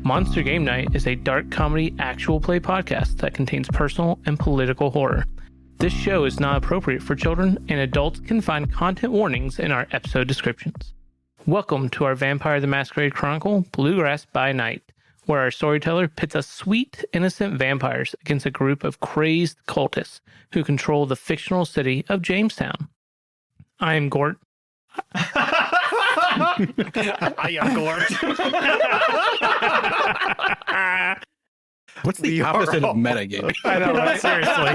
Monster Game Night is a dark comedy actual play podcast that contains personal and political horror. This show is not appropriate for children, and adults can find content warnings in our episode descriptions. Welcome to our Vampire the Masquerade Chronicle, Bluegrass by Night, where our storyteller pits us sweet, innocent vampires against a group of crazed cultists who control the fictional city of Jamestown. I am Gort. I am Gort. What's the opposite of metagame? I know, right? Seriously.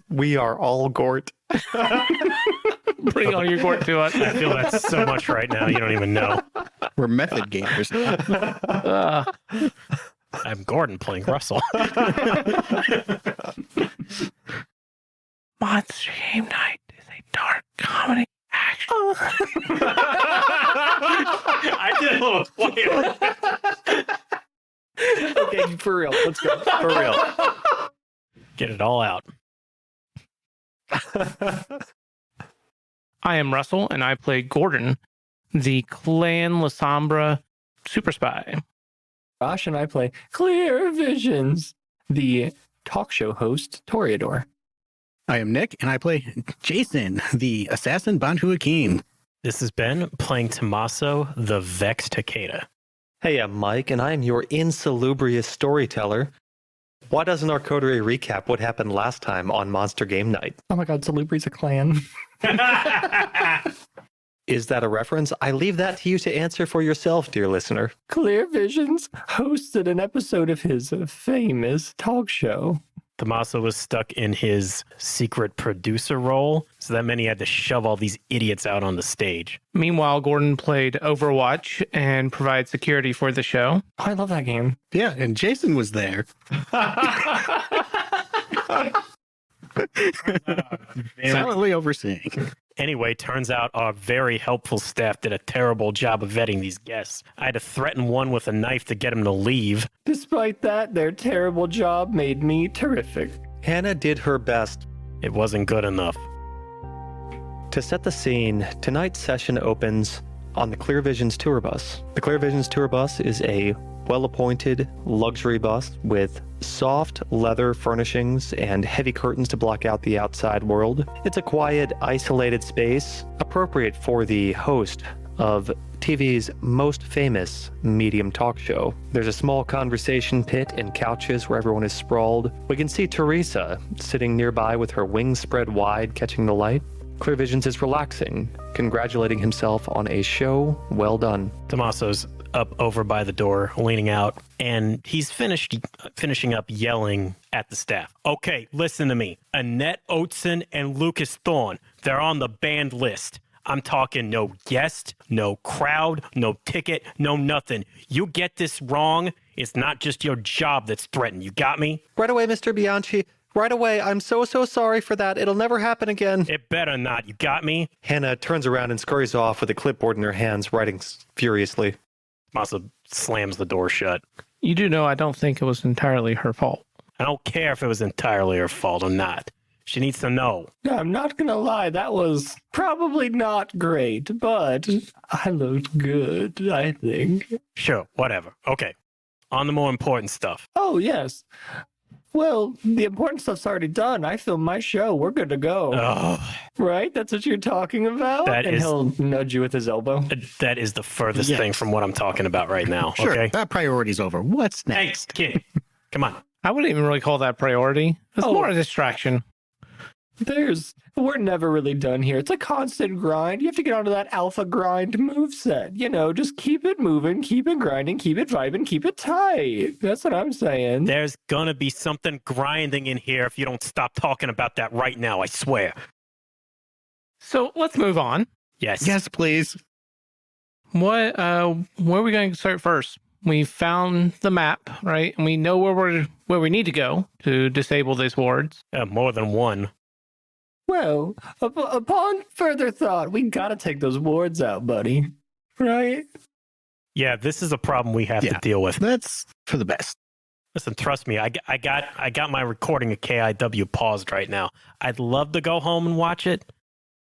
We are all Gort. Bring all your Gort to us. I feel that so much right now. You don't even know. We're method gamers. I'm Gordon playing Russell. Monster Game Night is a dark comedy action. I did a little player. Okay, for real. Let's go. For real. Get it all out. I am Russell, and I play Gordon, the Clan Lasombra super spy. Josh and I play Clear Visions, the talk show host, Toreador. I am Nick, and I play Jason, the assassin Bantu Hakim. This is Ben playing Tomaso, the Vexed Cicada. Hey, I'm Mike, and I'm your insalubrious storyteller. Why doesn't our Coterie recap what happened last time on Monster Game Night? Oh my god, Salubri's a clan. Is that a reference? I leave that to you to answer for yourself, dear listener. Clear Visions hosted an episode of his famous talk show. Tomaso was stuck in his secret producer role, so that meant he had to shove all these idiots out on the stage. Meanwhile, Gordon played Overwatch and provided security for the show. Oh, I love that game. Yeah, and Jason was there. Silently overseeing. Anyway, turns out our very helpful staff did a terrible job of vetting these guests. I had to threaten one with a knife to get him to leave. Despite that, their terrible job made me terrific. Hannah did her best. It wasn't good enough. To set the scene, tonight's session opens on the Clear Visions tour bus. The Clear Visions tour bus is a well-appointed luxury bus with soft leather furnishings and heavy curtains to block out the outside world. It's a quiet, isolated space, appropriate for the host of TV's most famous medium talk show. There's a small conversation pit and couches where everyone is sprawled. We can see Teresa sitting nearby with her wings spread wide, catching the light. Clear Visions is relaxing, congratulating himself on a show well done. Tomaso's up over by the door, leaning out, and he's finishing up yelling at the staff. Okay, listen to me. Annette Oatson and Lucas Thorne, they're on the banned list. I'm talking no guest, no crowd, no ticket, no nothing. You get this wrong, it's not just your job that's threatened. You got me? Right away, Mr. Bianchi. Right away. I'm so sorry for that. It'll never happen again. It better not. You got me? Hannah turns around and scurries off with a clipboard in her hands, writing furiously. Tomaso slams the door shut. You do know I don't think it was entirely her fault. I don't care if it was entirely her fault or not. She needs to know. I'm not gonna lie, that was probably not great, but I looked good, I think. Sure, whatever. Okay. On the more important stuff. Oh, yes. Well, the important stuff's already done. I filmed my show. We're good to go. Oh, Right? That's what you're talking about? That and is- he'll nudge you with his elbow. that is the furthest Yes. thing from what I'm talking about right now. Sure, Okay. that priority's over. What's next? Thanks, kid. Come on. I wouldn't even really call that priority. It's Oh. more a distraction. We're never really done here. It's a constant grind. You have to get onto that alpha grind moveset. You know, just keep it moving, keep it grinding, keep it vibing, keep it tight. That's what I'm saying. There's gonna be something grinding in here if you don't stop talking about that right now, I swear. So let's move on. Yes. Yes, please. Where are we going to start first? We found the map, right? And we know where we need to go to disable these wards. More than one. Well, upon further thought, we gotta take those wards out, buddy. Right? Yeah, this is a problem we have to Yeah. deal with. That's for the best. Listen, trust me, I got my recording of KIW paused right now. I'd love to go home and watch it.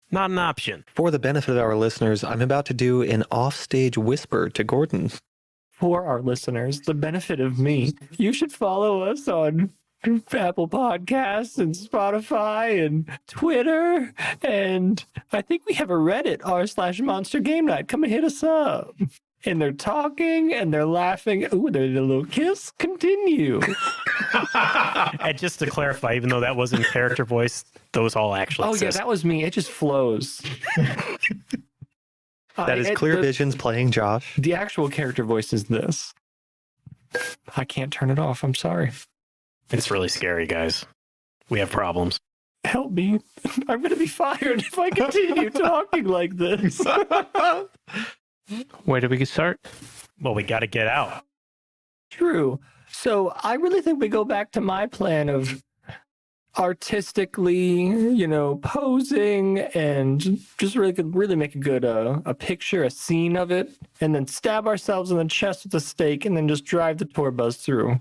Not an option. For the benefit of our listeners, I'm about to do an offstage whisper to Gordon. for our listeners, the benefit of me, you should follow us on Apple Podcasts and Spotify and Twitter. And I think we have a Reddit, r/Monster Game Night. Come and hit us up. And they're talking and they're laughing. Ooh, there's a little kiss. Continue. And just to clarify, even though that was in character voice, those all actually Oh, exist. yeah, that was me. It just flows. That is Clear Visions playing Josh. The actual character voice is this. I can't turn it off. I'm sorry. It's really scary, guys. We have problems. Help me. I'm going to be fired if I continue talking like this. Where do we start? Well, we got to get out. True. So I really think we go back to my plan of artistically, posing and just really make a good a picture, a scene of it, and then stab ourselves in the chest with a stake and then just drive the tour bus through.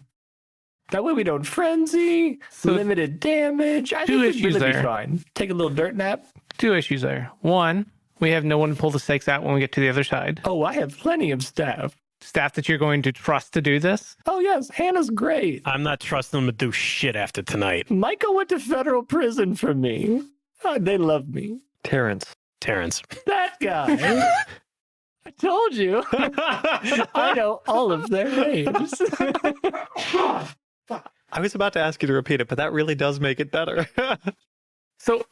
That way we don't frenzy, So limited damage. I two think we'd issues really be there. fine. Take a little dirt nap. 2 issues there. 1, we have no one to pull the stakes out when we get to the other side. Oh, I have plenty of staff. Staff that you're going to trust to do this. Oh, yes. Hannah's great. I'm not trusting them to do shit after tonight. Michael went to federal prison for me. Oh, they love me. Terrence. That guy. I told you. I know all of their names. I was about to ask you to repeat it, but that really does make it better. So,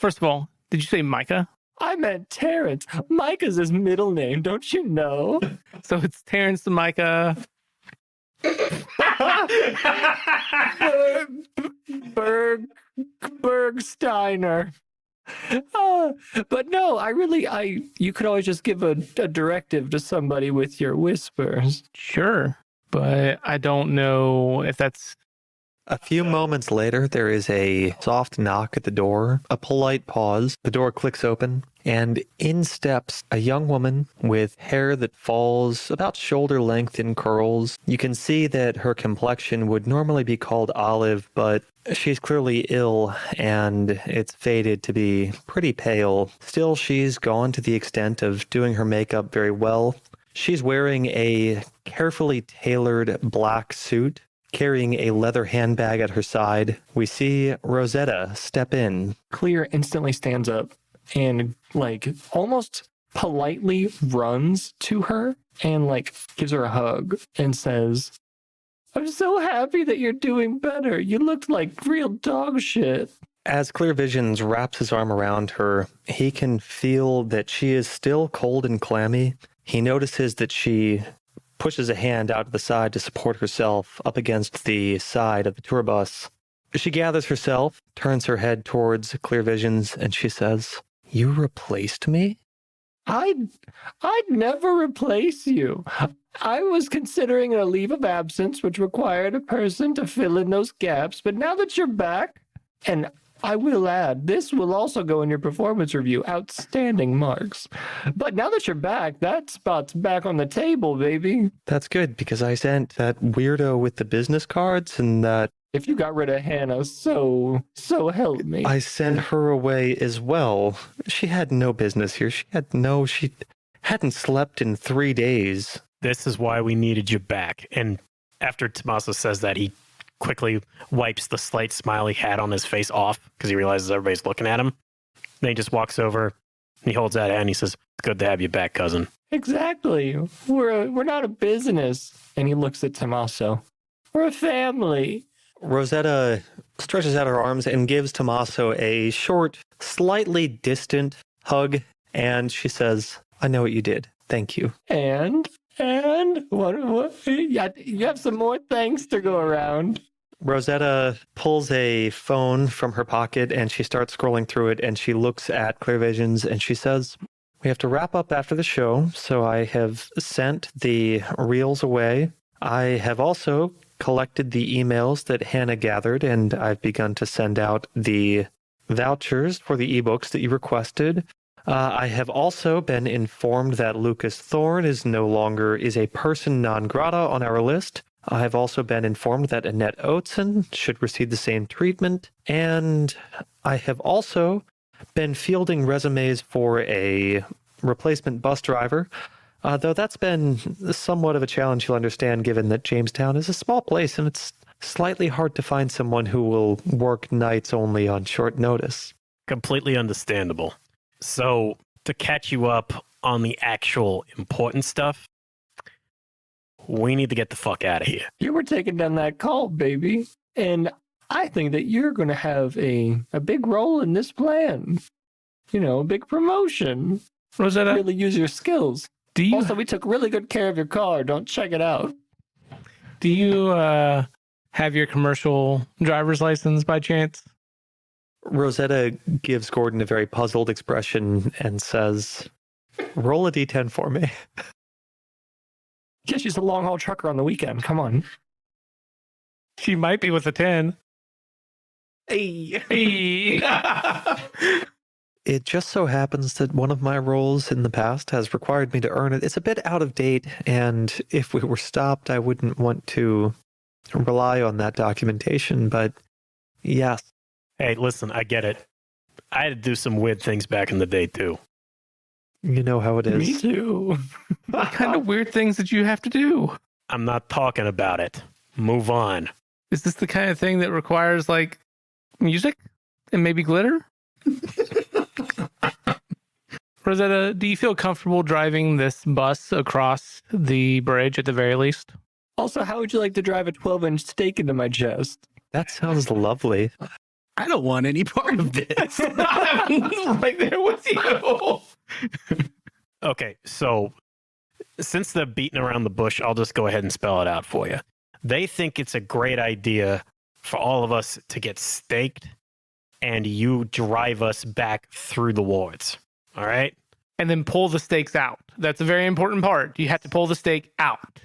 first of all, did you say Micah? I meant Terrence. Micah's his middle name, don't you know? So it's Terrence and Micah. Bergsteiner. But no, you could always just give a directive to somebody with your whispers. Sure, but I don't know if that's... A few moments later, there is a soft knock at the door, a polite pause. The door clicks open, and in steps a young woman with hair that falls about shoulder length in curls. You can see that her complexion would normally be called olive, but she's clearly ill, and it's faded to be pretty pale. Still, she's gone to the extent of doing her makeup very well. She's wearing a carefully tailored black suit, carrying a leather handbag at her side. We see Rosetta step in. Clear instantly stands up and almost politely runs to her and gives her a hug and says, "I'm so happy that you're doing better. You looked like real dog shit." As Clear Visions wraps his arm around her, he can feel that she is still cold and clammy. He notices that she pushes a hand out to the side to support herself up against the side of the tour bus. She gathers herself, turns her head towards Clear Visions, and she says, "You replaced me?" I'd never replace you. I was considering a leave of absence, which required a person to fill in those gaps. But now that you're back, and I will add, this will also go in your performance review. Outstanding marks. But now that you're back, that spot's back on the table, baby. That's good, because I sent that weirdo with the business cards and that If you got rid of Hannah, so help me. I sent her away as well. She had no business here. She hadn't slept in 3 days. This is why we needed you back. And after Tomaso says that, he quickly wipes the slight smile he had on his face off because he realizes everybody's looking at him. Then he just walks over and he holds out a hand and he says, "It's good to have you back, cousin." Exactly. We're not a business. And he looks at Tomaso. We're a family. Rosetta stretches out her arms and gives Tomaso a short, slightly distant hug, and she says, "I know what you did. Thank you." And what? You have some more thanks to go around. Rosetta pulls a phone from her pocket and she starts scrolling through it, and she looks at Clear Visions and she says, "We have to wrap up after the show, so I have sent the reels away. I have also collected the emails that Hannah gathered, and I've begun to send out the vouchers for the ebooks that you requested. I have also been informed that Lucas Thorne is a person non grata on our list. I have also been informed that Annette Oatson should receive the same treatment, and I have also been fielding resumes for a replacement bus driver. Though that's been somewhat of a challenge, you'll understand, given that Jamestown is a small place and it's slightly hard to find someone who will work nights only on short notice. Completely understandable. So, to catch you up on the actual important stuff, we need to get the fuck out of here. You were taking down that cult, baby. And I think that you're going to have a big role in this plan. You know, a big promotion. Rosetta, Really use your skills. do you Also, we took really good care of your car. Don't check it out. do you have your commercial driver's license by chance? Rosetta gives Gordon a very puzzled expression and says, "Roll a d10 for me." Yeah, she's a long haul trucker on the weekend. Come on. She might be with a 10. Hey. Hey. It just so happens that one of my roles in the past has required me to earn it. It's a bit out of date, and if we were stopped, I wouldn't want to rely on that documentation, but yes. Hey, listen, I get it. I had to do some weird things back in the day, too. You know how it is. Me too. What kind of weird things did you have to do? I'm not talking about it. Move on. Is this the kind of thing that requires, like, music and maybe glitter? Rosetta, do you feel comfortable driving this bus across the bridge at the very least? Also, how would you like to drive a 12-inch stake into my chest? That sounds lovely. I don't want any part of this. I'm right there with you. Okay, so since they're beating around the bush, I'll just go ahead and spell it out for you. They think it's a great idea for all of us to get staked and you drive us back through the wards. All right? And then pull the stakes out. That's a very important part. You have to pull the stake out.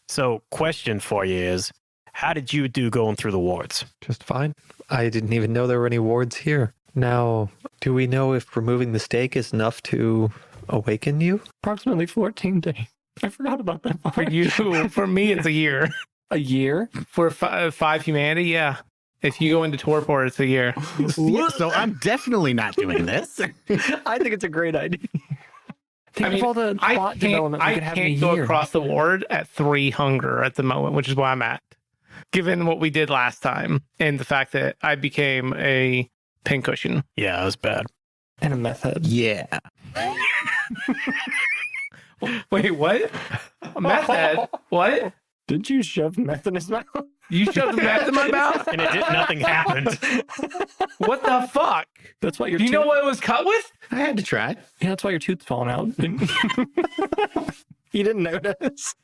So, question for you is, how did you do going through the wards? Just fine. I didn't even know there were any wards here. Now, do we know if removing the stake is enough to awaken you? Approximately 14 days. I forgot about that part. For you, for me, it's a year. A year? For 5 humanity, yeah. If you go into torpor, it's a year. Yeah, so I'm definitely not doing this. I think it's a great idea. Think of all the I plot development we I could have in a can't go year. across the ward at 3 hunger at the moment, which is where I'm at. Given what we did last time and the fact that I became a pincushion. Yeah, that was bad. And a meth head. Yeah. Wait, what? A meth head? What? Did you shove meth in his mouth? You shoved meth in my mouth? And nothing happened. What the fuck? That's why your Do you know what it was cut with? I had to try. Yeah, that's why your tooth's falling out. You didn't notice.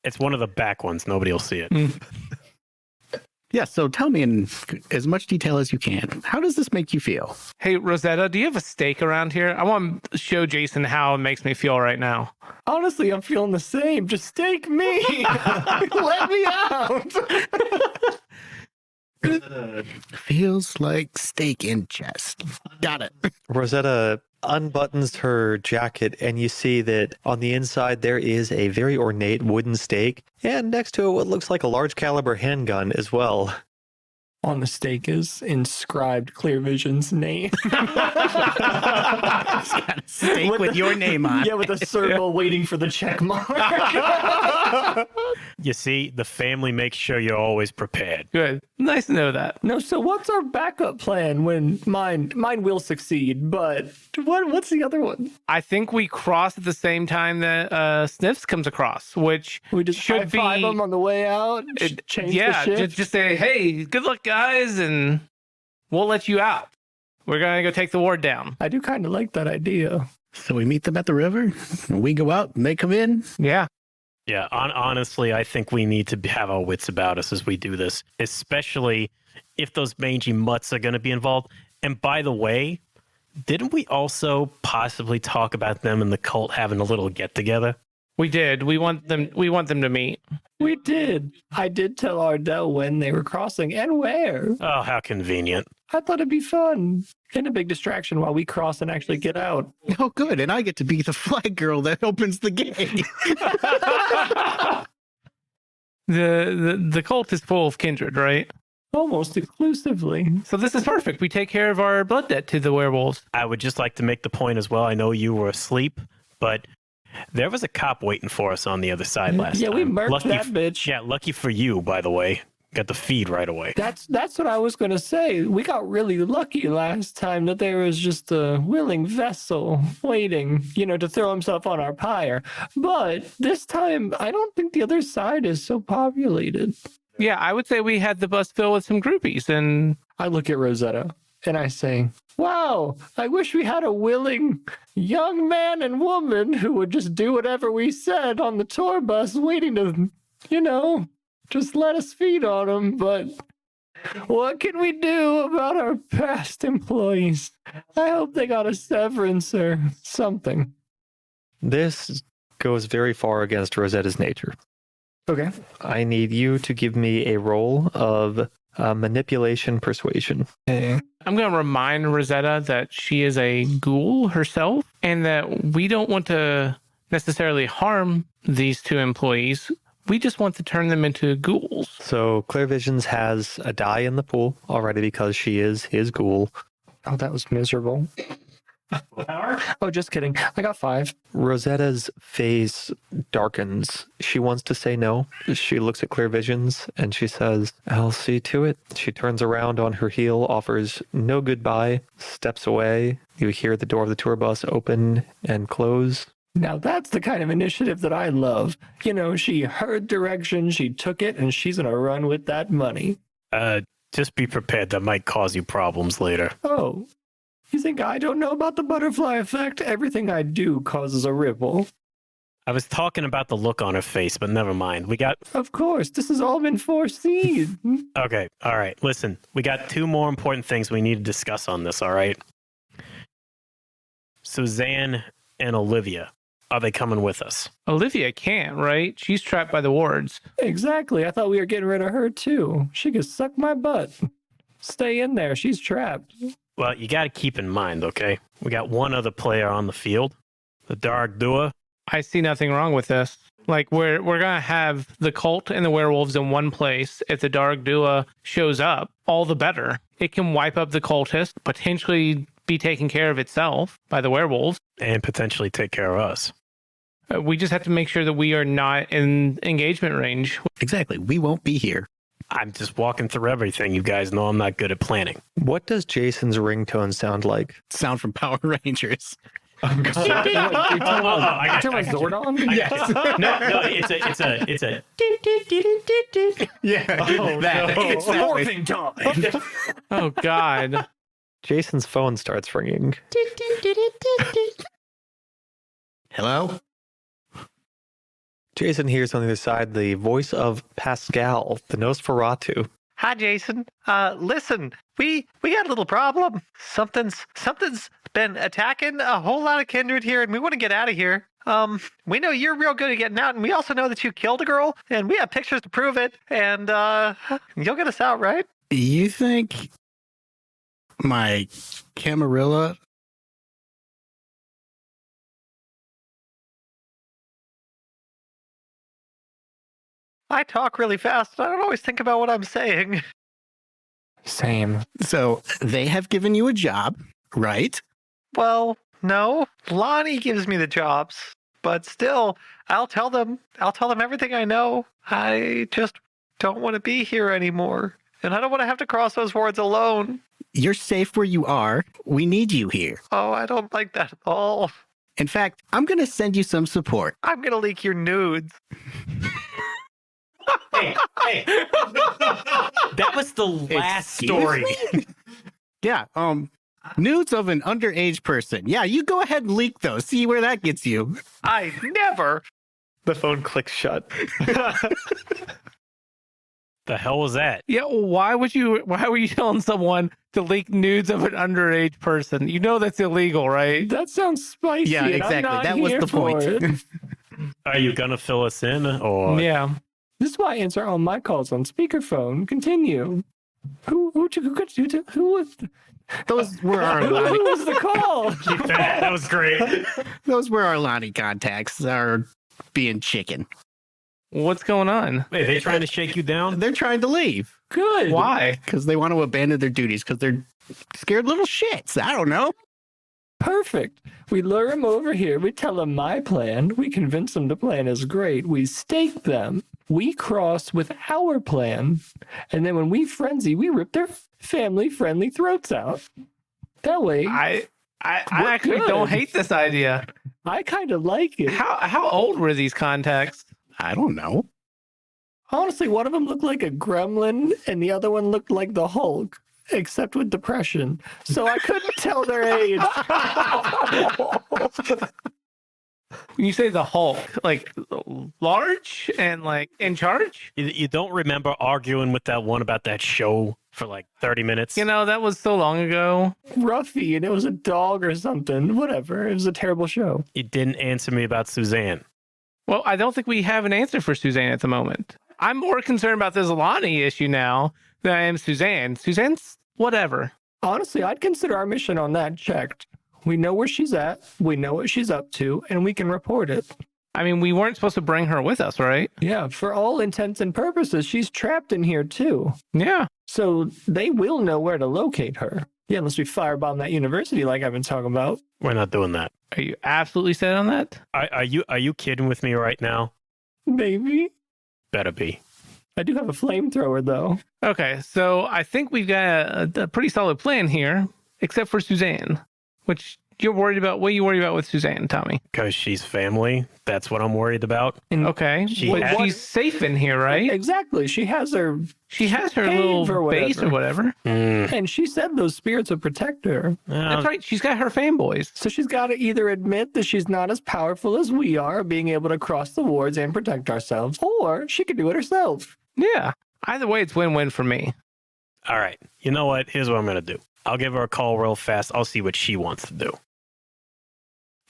It's one of the back ones. Nobody will see it. Yeah, so tell me in as much detail as you can. How does this make you feel? Hey, Rosetta, do you have a steak around here? I want to show Jason how it makes me feel right now. Honestly, I'm feeling the same. Just stake me. Let me out. Feels like steak in chest. Got it. Rosetta unbuttons her jacket, and you see that on the inside there is a very ornate wooden stake, and next to it what looks like a large caliber handgun as well. On the stake is inscribed Clear Vision's name. Steak with your name on. Yeah, with a circle waiting for the check mark. You see, the family makes sure you're always prepared. Good. Nice to know that. No, so what's our backup plan when mine will succeed, but what's the other one? I think we cross at the same time that Sniffs comes across, which We just should be high-five them on the way out. Change yeah, the shift. just say, hey, good luck, guys, and we'll let you out. We're gonna go take the ward down. I do kind of like that idea. So we meet them at the river. We go out and they come in. Yeah. Yeah, honestly, I think we need to have our wits about us as we do this, especially if those mangy mutts are going to be involved. And by the way, didn't we also possibly talk about them and the cult having a little get together? We did. We want them to meet. We did. I did tell Ardell when they were crossing and where. Oh, how convenient. I thought it'd be fun and a big distraction while we cross and actually get out. Oh, good. And I get to be the flag girl that opens the gate. The cult is full of kindred, right? Almost exclusively. So this is perfect. We take care of our blood debt to the werewolves. I would just like to make the point as well. I know you were asleep, but there was a cop waiting for us on the other side last time. Yeah, we murked that bitch. Yeah, lucky for you, by the way. Got the feed right away. That's what I was going to say. We got really lucky last time that there was just a willing vessel waiting, to throw himself on our pyre. But this time, I don't think the other side is so populated. Yeah, I would say we had the bus filled with some groupies, and I look at Rosetta and I say, wow, I wish we had a willing young man and woman who would just do whatever we said on the tour bus, waiting to, just let us feed on them. But what can we do about our past employees? I hope they got a severance or something. This goes very far against Rosetta's nature. Okay. I need you to give me a roll of manipulation persuasion. Hey. I'm going to remind Rosetta that she is a ghoul herself and that we don't want to necessarily harm these two employees. We just want to turn them into ghouls. So Clairvisions has a die in the pool already because she is his ghoul. Oh, that was miserable. Oh, just kidding. I got 5. Rosetta's face darkens. She wants to say no. She looks at Clairvisions and she says, I'll see to it. She turns around on her heel, offers no goodbye, steps away. You hear the door of the tour bus open and close. Now that's the kind of initiative that I love. She heard direction, she took it, and she's going to run with that money. Just be prepared. That might cause you problems later. Oh, you think I don't know about the butterfly effect? Everything I do causes a ripple. I was talking about the look on her face, but never mind. Of course, this has all been foreseen. Okay, all right. Listen, we got 2 more important things we need to discuss on this, all right? Suzanne and Olivia. Are they coming with us? Olivia can't, right? She's trapped by the wards. Exactly. I thought we were getting rid of her, too. She could suck my butt. Stay in there. She's trapped. Well, you got to keep in mind, okay? We got one other player on the field, the Dark Dua. I see nothing wrong with this. Like, we're going to have the cult and the werewolves in one place. If the Dark Dua shows up, all the better. It can wipe up the cultist, potentially be taken care of itself by the werewolves. And potentially take care of us. We just have to make sure that we are not in engagement range. Exactly. We won't be here. I'm just walking through everything. You guys know I'm not good at planning. What does Jason's ringtone sound like? Sound from Power Rangers. Oh, God. You're talking about Zordon? Yes. No, it's a. Yeah. Oh, that. no. It's morphing time. Oh, God. Jason's phone starts ringing. Hello? Jason hears on the other side the voice of Pascal, the Nosferatu. Hi, Jason. Listen, we got a little problem. Something's been attacking a whole lot of Kindred here, and we want to get out of here. We know you're real good at getting out, and we also know that you killed a girl, and we have pictures to prove it, and you'll get us out, right? You think my Camarilla... I talk really fast. I don't always think about what I'm saying. Same. So they have given you a job, right? Well, no. Lonnie gives me the jobs, but still, I'll tell them everything I know. I just don't want to be here anymore, and I don't want to have to cross those wards alone. You're safe where you are. We need you here. Oh, I don't like that at all. In fact, I'm going to send you some support. I'm gonna leak your nudes. Hey. That was the last Excuse story. me? Yeah, nudes of an underage person. Yeah, you go ahead and leak those. See where that gets you. I never. The phone clicks shut. The hell was that? Yeah, why were you telling someone to leak nudes of an underage person? You know that's illegal, right? That sounds spicy. Yeah, and I'm exactly. not That was here the for point. it. Are you gonna fill us in, or Yeah. This is why I answer all my calls on speakerphone. Continue. Who was Those were our who Lonnie, was the call? keep that? That was great. those were our Lonnie contacts. Are being chicken. What's going on? Wait, they trying to shake you down? They're trying to leave Good. Why? because they want to abandon their duties because they're scared little shits. I don't know. Perfect. We lure them over here. We tell them my plan. We convince them the plan is great. We stake them. We cross with our plan. And then when we frenzy, we rip their family-friendly throats out. That way, I We're actually good. don't hate this idea. I kind of like it. How old were these contacts? I don't know. Honestly, one of them looked like a gremlin and the other one looked like the Hulk, except with depression. So I couldn't tell their age. When you say the Hulk, like large and like in charge? You don't remember arguing with that one about that show for like 30 minutes? You know, that was so long ago. Ruffy, and it was a dog or something. Whatever. It was a terrible show. You didn't answer me about Suzanne. Well, I don't think we have an answer for Suzanne at the moment. I'm more concerned about this Lonnie issue now than I am Suzanne. Suzanne's whatever. Honestly, I'd consider our mission on that checked. We know where she's at, we know what she's up to, and we can report it. I mean, we weren't supposed to bring her with us, right? Yeah, for all intents and purposes, she's trapped in here too. Yeah. So they will know where to locate her. Yeah, unless we firebomb that university like I've been talking about. We're not doing that. Are you absolutely set on that? Are you kidding with me right now? Maybe. Better be. I do have a flamethrower though. Okay, so I think we've got a pretty solid plan here, except for Suzanne, which you're worried about. What are you worried about with Suzanne, Tommy? Because she's family. That's what I'm worried about. Okay, She but has- she's safe in here, right? Exactly. She has her, She has her cave little or base or whatever. and she said those spirits would protect her. That's right. She's got her fanboys. So she's got to either admit that she's not as powerful as we are, being able to cross the wards and protect ourselves, or she can do it herself. Yeah. Either way, it's win-win for me. All right. You know what? Here's what I'm going to do. I'll give her a call real fast. I'll see what she wants to do.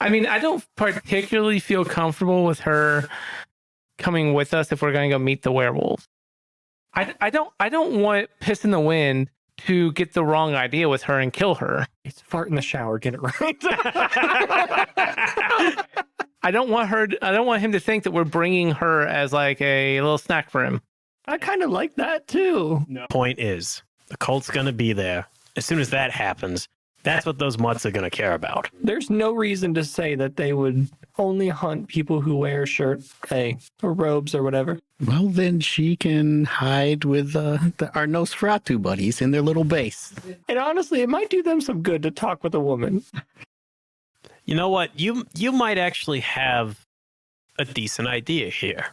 I mean, I don't particularly feel comfortable with her coming with us if we're going to go meet the werewolves. I don't want Piss in the Wind to get the wrong idea with her and kill her. It's fart in the shower. Get it right. I don't want him to think that we're bringing her as like a little snack for him. I kind of like that too. Point is, the cult's going to be there. As soon as that happens, that's what those mutts are going to care about. There's no reason to say that they would only hunt people who wear shirt, or robes or whatever. Well, then she can hide with our Nosferatu buddies in their little base. And honestly, it might do them some good to talk with a woman. You know what? You might actually have a decent idea here.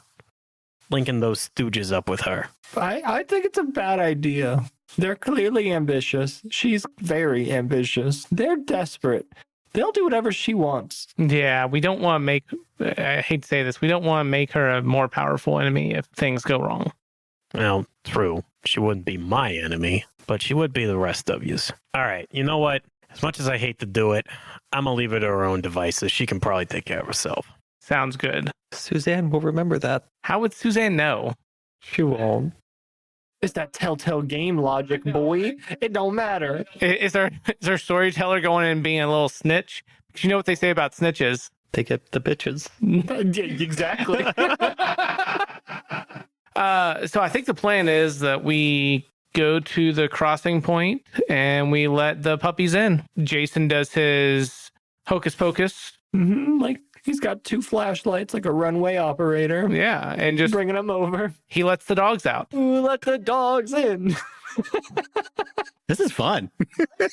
Linking those stooges up with her. I think it's a bad idea. They're clearly ambitious. She's very ambitious. They're desperate. They'll do whatever she wants. Yeah, we don't want to make, I hate to say this, we don't want to make her a more powerful enemy if things go wrong. Well, true. She wouldn't be my enemy, but she would be the rest of yous. All right. You know what? As much as I hate to do it, I'm going to leave her to her own devices. She can probably take care of herself. Sounds good. Suzanne will remember that. How would Suzanne know? She won't. It's that telltale game logic, boy. It don't matter. Is our storyteller going in and being a little snitch? Because you know what they say about snitches. They get the bitches. Yeah, exactly. So I think the plan is that we go to the crossing point and we let the puppies in. Jason does his hocus pocus. Like he's got 2 flashlights like a runway operator. Yeah, and just Bringing them over. he lets the dogs out. Ooh, let the dogs in. This is fun.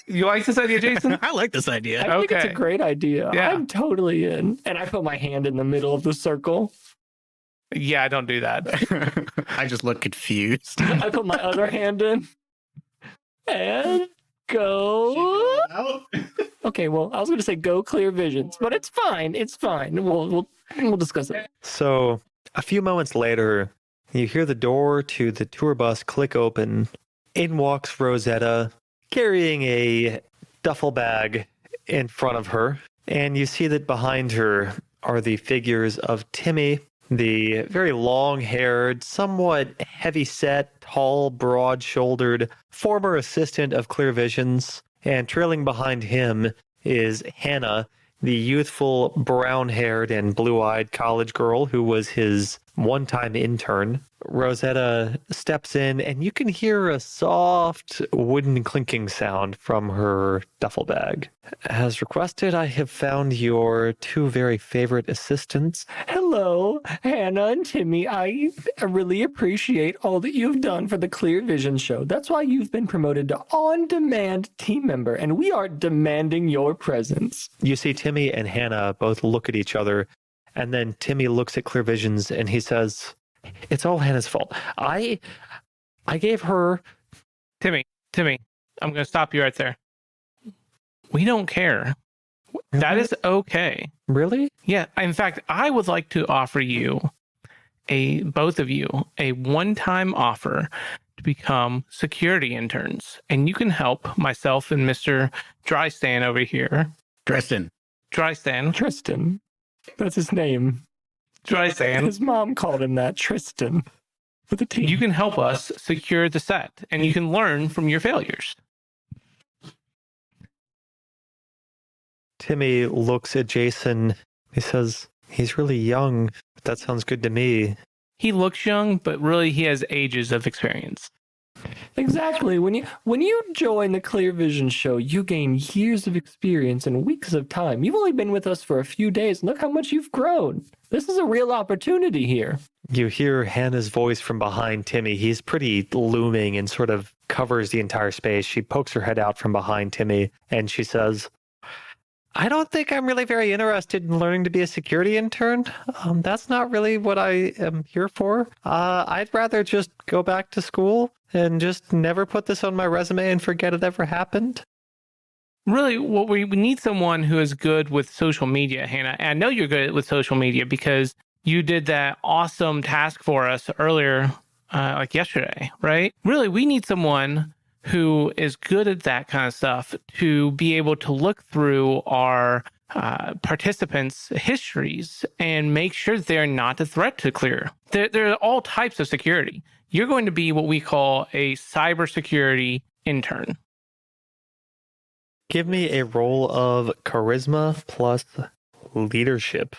You like this idea, Jason? I like this idea. I think it's a Okay. great idea. Yeah. I'm totally in. And I put my hand in the middle of the circle. Yeah, don't do that. I just look confused. I put my other hand in. And go. Okay, well, I was going to say go clear visions, but it's fine. It's fine. We'll discuss it. So a few moments later, you hear the door to the tour bus click open. In walks Rosetta, carrying a duffel bag in front of her. And you see that behind her are the figures of Timmy, the very long-haired, somewhat heavy-set, tall, broad-shouldered former assistant of Clear Visions. And trailing behind him is Hannah, the youthful brown-haired and blue-eyed college girl who was his one-time intern. Rosetta steps in, and you can hear a soft wooden clinking sound from her duffel bag. As requested, I have found your two very favorite assistants. Hello, Hannah and Timmy. I really appreciate all that you've done for the Clear Vision show. That's why you've been promoted to on-demand team member, and we are demanding your presence. You see Timmy and Hannah both look at each other, and then Timmy looks at Clear Visions and he says, "It's all Hannah's fault. I gave her..." Timmy, I'm going to stop you right there. We don't care. That is okay. Really? Yeah. In fact, I would like to offer you, both of you, a one-time offer to become security interns. And you can help myself and Mr. Drystan over here. Dresden. Tristan. That's his name. Drystan. His mom called him that, Tristan. With a T. You can help us secure the set, and you can learn from your failures. Timmy looks at Jason. He says, "He's really young, but that sounds good to me." He looks young, but really he has ages of experience. Exactly. When you join the Clear Vision show, you gain years of experience and weeks of time. You've only been with us for a few days, and look how much you've grown. This is a real opportunity here. You hear Hannah's voice from behind Timmy. He's pretty looming and sort of covers the entire space. She pokes her head out from behind Timmy, and she says, "I don't think I'm really very interested in learning to be a security intern. That's not really what I am here for. I'd rather just go back to school and just never put this on my resume and forget it ever happened." Really, what we need someone who is good with social media, Hannah. And I know you're good with social media because you did that awesome task for us earlier, like yesterday, right? Really, we need someone who is good at that kind of stuff to be able to look through our participants' histories and make sure that they're not a threat to Clear. There are all types of security. You're going to be what we call a cybersecurity intern. Give me a roll of charisma plus leadership.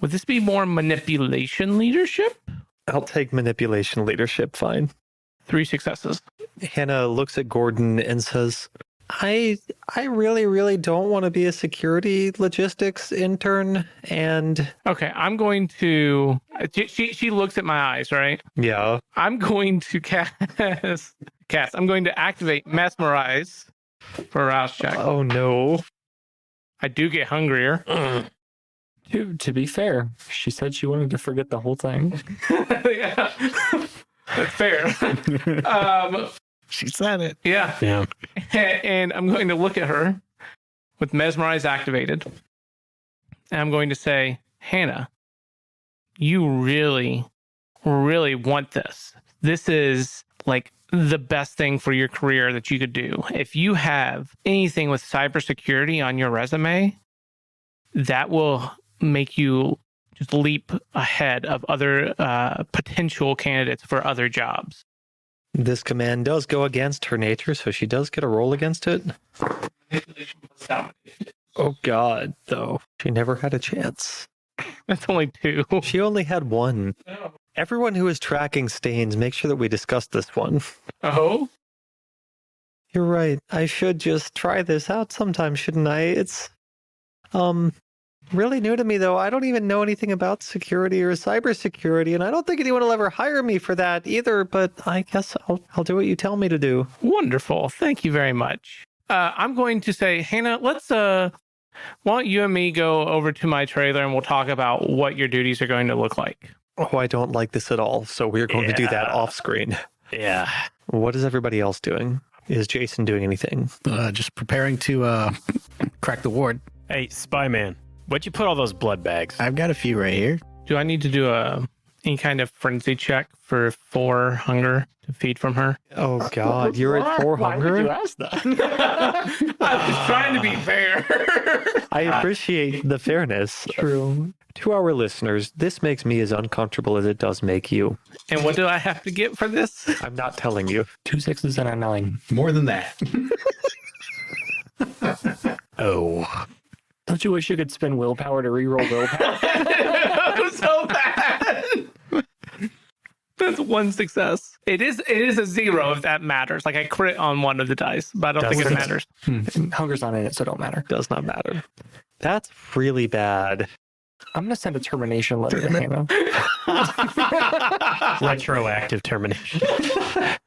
Would this be more manipulation leadership? I'll take manipulation leadership, fine. 3 successes. Hannah looks at Gordon and says, I really don't want to be a security logistics intern, and... Okay, I'm going to... She looks at my eyes, right? Yeah. I'm going to I'm going to activate Mesmerize for a rouse check. Oh, no. I do get hungrier. To be fair, she said she wanted to forget the whole thing. Yeah. That's fair. She said it. Yeah. And I'm going to look at her with Mesmerize activated. And I'm going to say, Hannah, you really, really want this. This is like the best thing for your career that you could do. If you have anything with cybersecurity on your resume, that will make you just leap ahead of other potential candidates for other jobs. This command does go against her nature, so she does get a roll against it. Oh, God, though. She never had a chance. That's only 2. She only had 1. Oh. Everyone who is tracking stains, make sure that we discuss this one. Oh? You're right. I should just try this out sometime, shouldn't I? It's, really new to me, though. I don't even know anything about security or cybersecurity, and I don't think anyone will ever hire me for that either, but I guess I'll do what you tell me to do. Wonderful. Thank you very much. I'm going to say, Hannah, let's, why don't you and me go over to my trailer and we'll talk about what your duties are going to look like. Oh, I don't like this at all, so we're going to do that off screen. Yeah. What is everybody else doing? Is Jason doing anything? Just preparing to crack the ward. Hey, Spy Man, where'd you put all those blood bags? I've got a few right here. Do I need to do any kind of frenzy check for 4 hunger to feed from her? Oh, God, you're at 4 hunger? Why would you ask that? I was trying to be fair. I appreciate the fairness. True. To our listeners, this makes me as uncomfortable as it does make you. And what do I have to get for this? I'm not telling you. 2 6s and a 9. More than that. Oh. Don't you wish you could spend willpower to reroll willpower? That was so bad. That's one success. It is a 0 if that matters. Like I crit on one of the dice, but I don't think it matters. Hunger's not in it, so it don't matter. Does not matter. That's really bad. I'm going to send a termination letter to Hannah. Retroactive termination.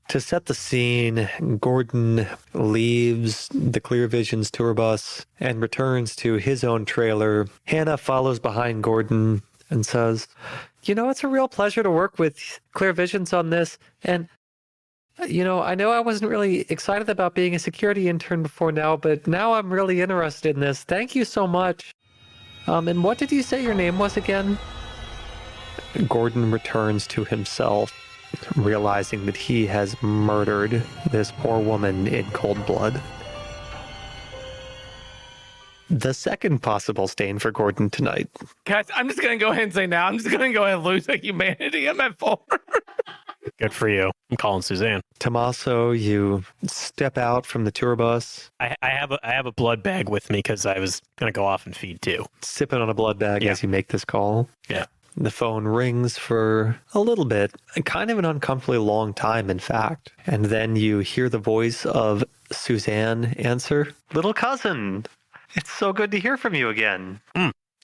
To set the scene, Gordon leaves the Clear Visions tour bus and returns to his own trailer. Hannah follows behind Gordon and says, it's a real pleasure to work with Clear Visions on this. And, I know I wasn't really excited about being a security intern before now, but now I'm really interested in this. Thank you so much. And what did you say your name was again? Gordon returns to himself, realizing that he has murdered this poor woman in cold blood. The second possible stain for Gordon tonight. Guys, I'm just going to go ahead and say now, I'm just going to go ahead and lose like humanity. I'm at 4. Good for you. I'm calling Suzanne. Tomaso, you step out from the tour bus. I have a blood bag with me because I was going to go off and feed too. Sipping on a blood bag as you make this call. Yeah. The phone rings for a little bit, kind of an uncomfortably long time, in fact. And then you hear the voice of Suzanne answer, "Little cousin, it's so good to hear from you again."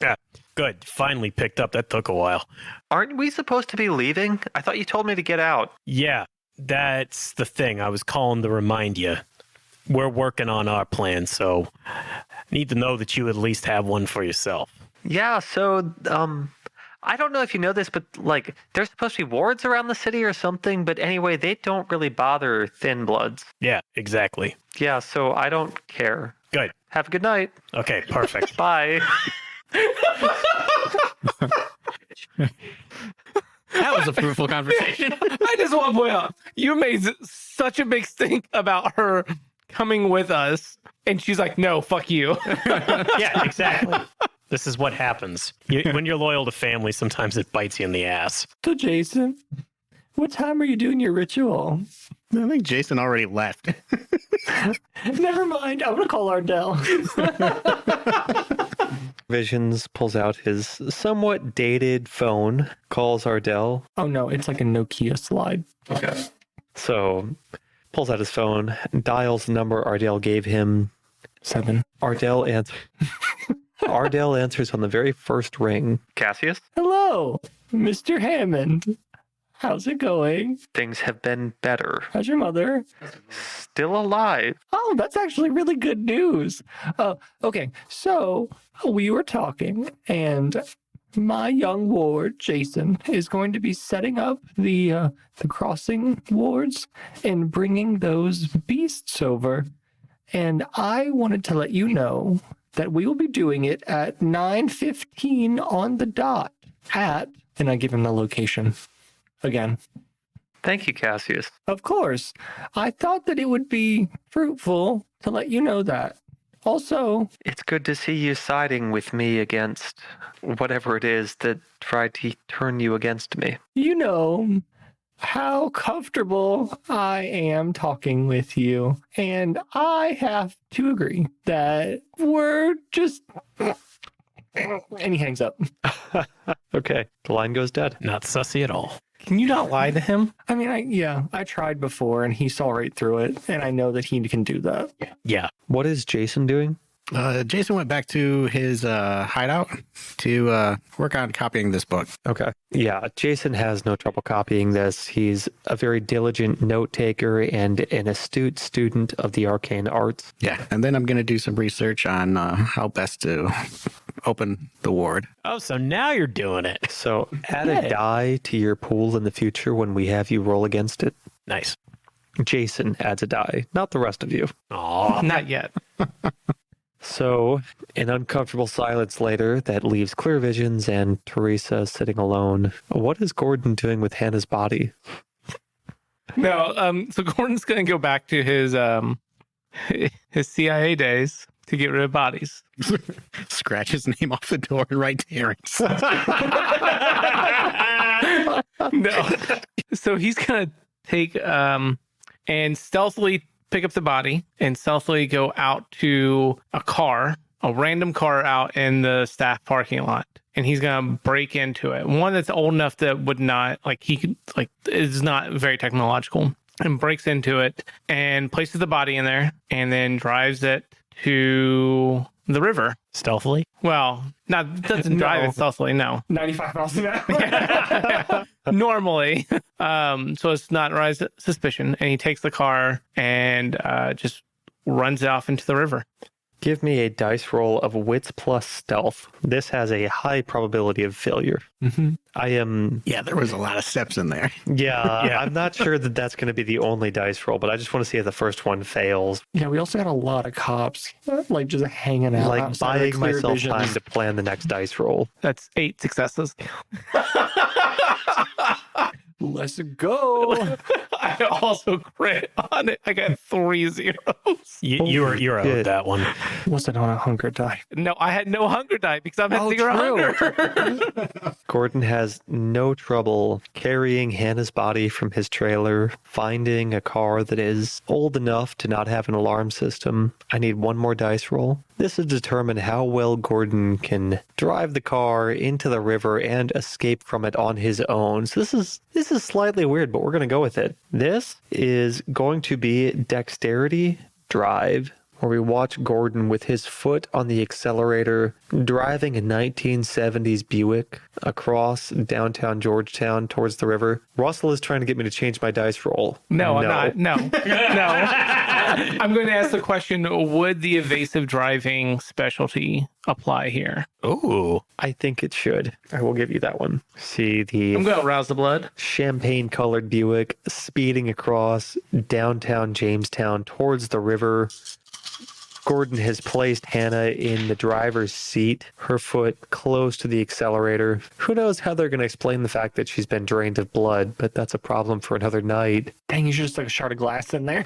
Yeah, good. Finally picked up. That took a while. Aren't we supposed to be leaving? I thought you told me to get out. Yeah, that's the thing. I was calling to remind you. We're working on our plan, so I need to know that you at least have one for yourself. Yeah, so, I don't know if you know this, but, there's supposed to be wards around the city or something, but anyway, they don't really bother thin bloods. Yeah, exactly. Yeah, so I don't care. Good. Have a good night. Okay, perfect. Bye. That was a fruitful conversation. I just want to point out, you made such a big stink about her coming with us. And she's like, no, fuck you. Yeah, exactly. This is what happens. When you're loyal to family, sometimes it bites you in the ass. So, Jason, what time are you doing your ritual? I think Jason already left. Never mind. I'm going to call Ardell. Visions pulls out his somewhat dated phone, calls Ardell. Oh, no. It's like a Nokia slide. Okay. So, pulls out his phone, dials the number Ardell gave him. 7. Ardell answers on the very first ring. Cassius? Hello, Mr. Hammond. How's it going? Things have been better. How's your mother? Still alive. Oh, that's actually really good news. Okay, so we were talking, and my young ward, Jason, is going to be setting up the crossing wards and bringing those beasts over. And I wanted to let you know that we will be doing it at 9:15 on the dot and I give him the location again. Thank you, Cassius. Of course. I thought that it would be fruitful to let you know that. Also, it's good to see you siding with me against whatever it is that tried to turn you against me. You know how comfortable I am talking with you, and I have to agree that we're just... And he hangs up. Okay, the line goes dead. Not sussy at all. Can you not lie to him? I mean, I tried before, and he saw right through it, and I know that he can do that. Yeah. What is Jason doing? Jason went back to his hideout to work on copying this book. Okay. Yeah, Jason has no trouble copying this. He's a very diligent note taker and an astute student of the arcane arts. Yeah, and then I'm going to do some research on how best to open the ward. Oh, so now you're doing it. So add a die to your pool in the future when we have you roll against it. Nice. Jason adds a die, not the rest of you. Aw. Not yet. So, an uncomfortable silence later that leaves Clear Visions and Teresa sitting alone. What is Gordon doing with Hannah's body? No, so Gordon's going to go back to his CIA days to get rid of bodies. Scratch his name off the door and write Terrence. No. So he's going to take and stealthily pick up the body and stealthily go out to a car a random car out in the staff parking lot, and he's gonna break into it. One that's old enough that would not is not very technological, and breaks into it and places the body in there, and then drives it to the river Stealthily? Well, doesn't drive it stealthily. No, 95 miles an hour. normally. So it's not rise suspicion, and he takes the car and just runs it off into the river. Give me a dice roll of wits plus stealth. This has a high probability of failure. Mm-hmm. I am... Yeah, there was a lot of steps in there. Yeah, I'm not sure that that's going to be the only dice roll, but I just want to see if the first one fails. Yeah, we also got a lot of cops, like just hanging out. Like outside buying of Clear myself Vision. time to plan the next dice roll. That's 8 successes. Let's go. I also crit on it. I got 3 zeros. You're owed shit. that one. Was it on a hunger die? No, I had no hunger die because I'm at 0 hunger. Gordon has no trouble carrying Hannah's body from his trailer, finding a car that is old enough to not have an alarm system. I need one more dice roll. This is to determine how well Gordon can drive the car into the river and escape from it on his own. So this is slightly weird, but we're going to go with it. This is going to be dexterity drive, where we watch Gordon with his foot on the accelerator driving a 1970s Buick across downtown Georgetown towards the river. Russell is trying to get me to change my dice roll. No, I'm not. No. I'm going to ask the question, would the evasive driving specialty apply here? Ooh. I think it should. I will give you that one. See the I'm going to rouse the blood. champagne-colored Buick speeding across downtown Jamestown towards the river. Gordon has placed Hannah in the driver's seat, her foot close to the accelerator. Who knows how they're going to explain the fact that she's been drained of blood, but that's a problem for another night. Dang, you should just took a shard of glass in there.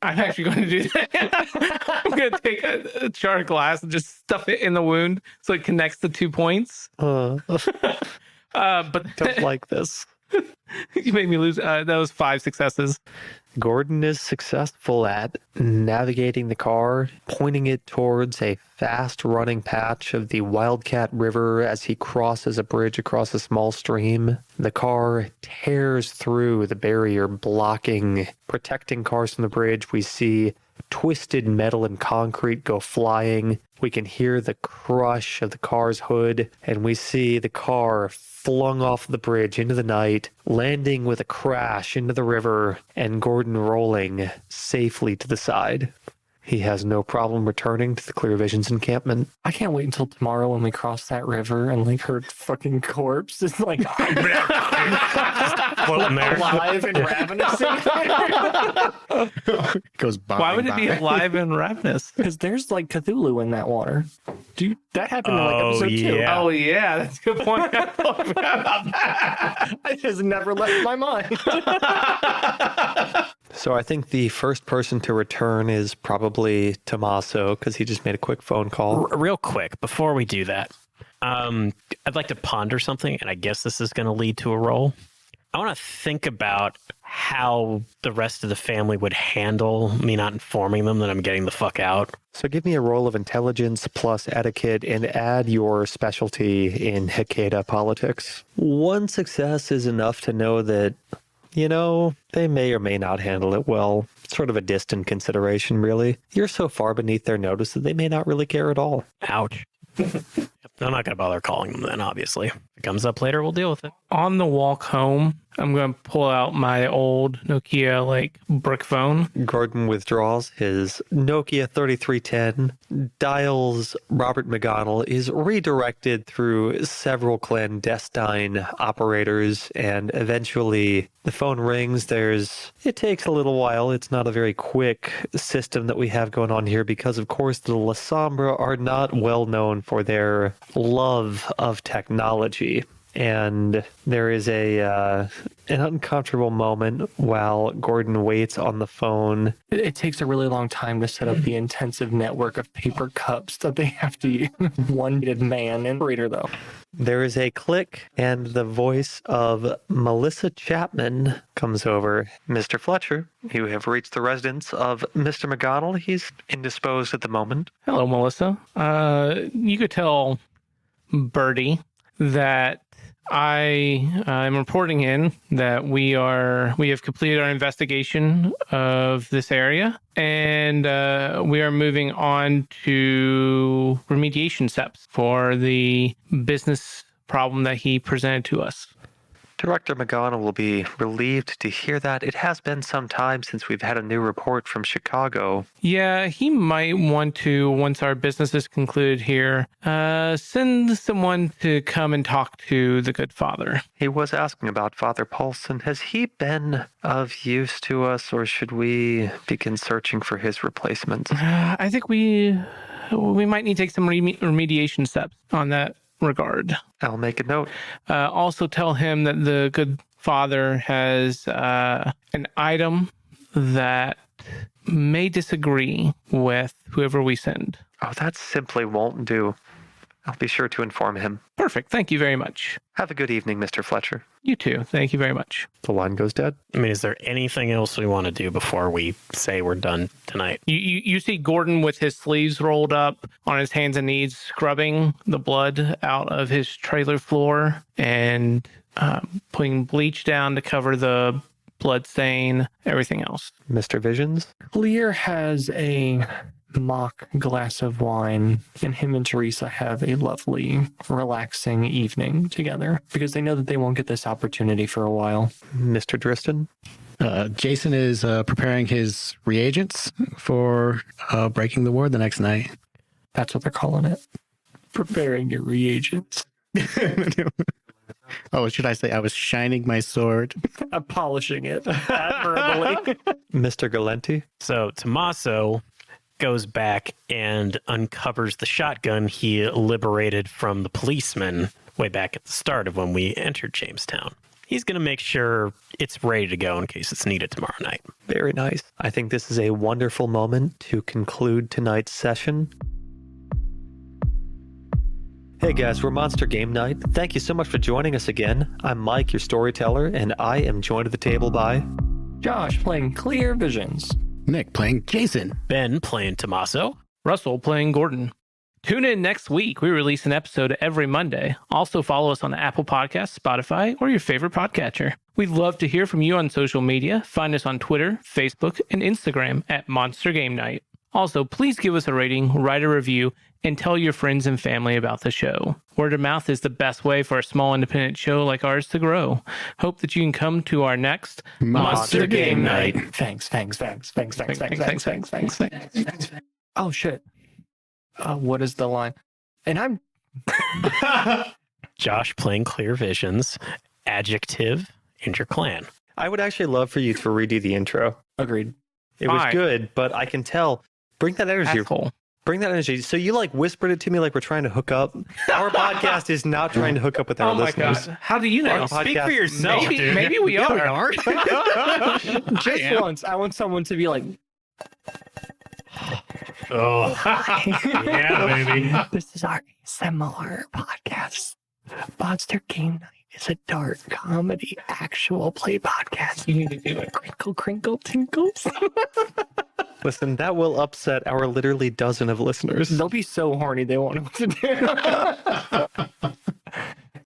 I'm actually going to do that. I'm going to take a jar of glass and just stuff it in the wound so it connects the 2 points. But don't like this. You made me lose. That was 5 successes. Gordon is successful at navigating the car, pointing it towards a fast-running patch of the Wildcat River as he crosses a bridge across a small stream. The car tears through the barrier, protecting cars from the bridge. We see twisted metal and concrete go flying. We can hear the crush of the car's hood, and we see the car flung off the bridge into the night, landing with a crash into the river, and Gordon rolling safely to the side. He has no problem returning to the Clear Visions encampment. I can't wait until tomorrow when we cross that river and like her fucking corpse is like Floating there. alive and ravenous. Goes by. Why would it be alive and ravenous? Because there's like Cthulhu in that water. Dude, that happened in like Oh, episode 2. yeah. Oh, yeah. That's a good point. I totally forgot about that. I just never left my mind. So I think the first person to return is probably Tomaso, because he just made a quick phone call. Real quick, before we do that, I'd like to ponder something, and I guess this is going to lead to a roll. I want to think about how the rest of the family would handle me not informing them that I'm getting the fuck out. So give me a roll of intelligence plus etiquette and add your specialty in Hecata politics. One success is enough to know that, you know, they may or may not handle it well. It's sort of a distant consideration, really. You're so far beneath their notice that they may not really care at all. Ouch. I'm not going to bother calling them then, obviously. If it comes up later, we'll deal with it. On the walk home, I'm going to pull out my old Nokia brick phone. Gordon withdraws his Nokia 3310, dials Robert McGonnell, is redirected through several clandestine operators, and eventually the phone rings. It takes a little while. It's not a very quick system that we have going on here because, of course, the La Sombra are not well known for their love of technology. and there is an uncomfortable moment while Gordon waits on the phone. It takes a really long time to set up the intensive network of paper cups that they have to use. One-headed man and operator, though. There is a click, and the voice of Melissa Chapman comes over. Mr. Fletcher, you have reached the residence of Mr. McGonagall. He's indisposed at the moment. Hello, Melissa. You could tell Birdie that I'm reporting in that we have completed our investigation of this area, and we are moving on to remediation steps for the business problem that he presented to us. Director McGonagall will be relieved to hear that. It has been some time since we've had a new report from Chicago. Yeah, he might want to, once our business is concluded here, send someone to come and talk to the good father. He was asking about Father Paulson. Has he been of use to us, or should we begin searching for his replacement? I think we might need to take some remediation steps on that regard. I'll make a note. Also tell him that the good father has an item that may disagree with whoever we send. Oh, that simply won't do. I'll be sure to inform him. Perfect. Thank you very much. Have a good evening, Mr. Fletcher. You too. Thank you very much. The line goes dead. I mean, is there anything else we want to do before we say we're done tonight? You see Gordon with his sleeves rolled up on his hands and knees, scrubbing the blood out of his trailer floor and putting bleach down to cover the blood stain, everything else. Mr. Visions? Clear has a mock glass of wine, and him and Teresa have a lovely, relaxing evening together because they know that they won't get this opportunity for a while. Mr. Driston? Jason is preparing his reagents for breaking the ward the next night. That's what they're calling it. Preparing your reagents. Oh, should I say I was shining my sword? I'm polishing it admirably. Mr. Galenti? So Tomaso goes back and uncovers the shotgun he liberated from the policeman way back at the start of when we entered Jamestown. He's going to make sure it's ready to go in case it's needed tomorrow night. Very nice. I think this is a wonderful moment to conclude tonight's session. Hey guys, we're Monster Game Night. Thank you so much for joining us again. I'm Mike, your storyteller, and I am joined at the table by Josh playing Clear Visions. Nick playing Jason. Ben playing Tomaso. Russell playing Gordon. Tune in next week. We release an episode every Monday. Also follow us on Apple Podcasts, Spotify, or your favorite podcatcher. We'd love to hear from you on social media. Find us on Twitter, Facebook, and Instagram at Monster Game Night. Also, please give us a rating, write a review, and tell your friends and family about the show. Word of mouth is the best way for a small independent show like ours to grow. Hope that you can come to our next Monster Game Night. Thanks. Oh, shit. What is the line? And I'm... Josh playing Clear Visions. Adjective and your clan. I would actually love for you to redo the intro. Agreed. It was Fine. good, but I can tell. Bring that energy. Asshole. Bring that energy. So you like whispered it to me like we're trying to hook up. Our podcast is not trying to hook up with our Oh my listeners. God. How do you know? Our Speak podcast- for yourself, Maybe, dude. maybe we are. Just once, I want someone to be like, Oh, yeah, baby. this is our similar podcast. Monster Game Night is a dark comedy actual play podcast. You need to do it. Crinkle, crinkle, tinkles. Listen, that will upset our literally dozen of listeners. They'll be so horny they won't know what to do.